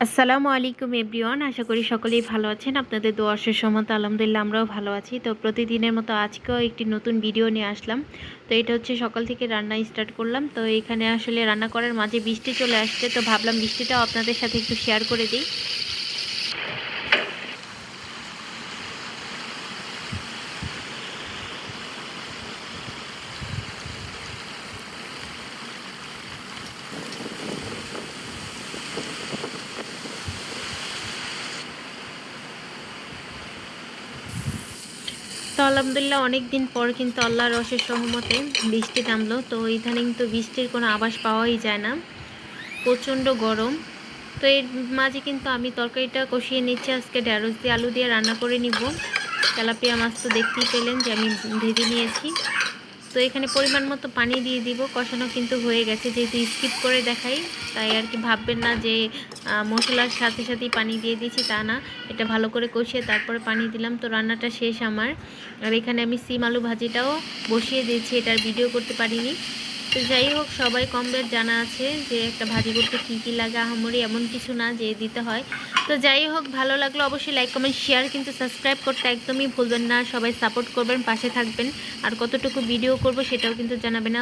আসসালামু আলাইকুম এভরিওয়ান, আশা করি সকলেই ভালো আছেন। আপনাদের দোয়া আশীর্বাদ আলহামদুলিল্লাহ আমরাও ভালো আছি। তো প্রতিদিনের মতো আজকেও একটি নতুন ভিডিও নিয়ে আসলাম। তো এটা হচ্ছে সকাল থেকে রান্না স্টার্ট করলাম। তো এখানে আসলে রান্না করার মাঝে বৃষ্টি চলে আসছে, তো ভাবলাম বৃষ্টিটাও আপনাদের সাথে একটু শেয়ার করে দিই। তো আলহামদুলিল্লাহ অনেক দিন পর কিন্তু আল্লাহর অশেষ রহমতে বৃষ্টি নামলো। তো ইদানিং তো বৃষ্টির কোনো আভাস পাওয়াই যায় না, প্রচণ্ড গরম। তো এর মাঝে কিন্তু আমি তরকারিটা কষিয়ে নিচ্ছি। আজকে ঢেঁড়স দিয়ে আলু দিয়ে রান্না করে নিব। তেলাপিয়া মাছ তো দেখতেই পেলেন যে আমি ভেজে নিয়েছি। তো এখানে পরিমাণ মতো পানি দিয়ে দিব। কষানো কিন্তু হয়ে গেছে, যেহেতু স্কিপ করে দেখাই তাই আর কি ভাববেন না যে মশলার সাথে সাথেই পানি দিয়ে দিয়েছি, তা না। এটা ভালো করে কষিয়ে তারপরে পানি দিলাম। তো রান্নাটা শেষ আমার। আর এখানে আমি সিম আলু ভাজিটাও বসিয়ে দিয়েছি, এটার ভিডিও করতে পারিনি। তো যাই হোক, সবাই কম বেশ জানা আছে যে একটা ভাজি করতে কী কী লাগে, আহামরি এমন কিছু না যে দিতে হয়। তো যাই হোক, ভালো লাগলো অবশ্যই লাইক কমেন্ট শেয়ার কিন্তু সাবস্ক্রাইব করতে একদমই ভুলবেন না। সবাই সাপোর্ট করবেন, পাশে থাকবেন। আর কতটুকু ভিডিও করব সেটাও কিন্তু জানাবেন।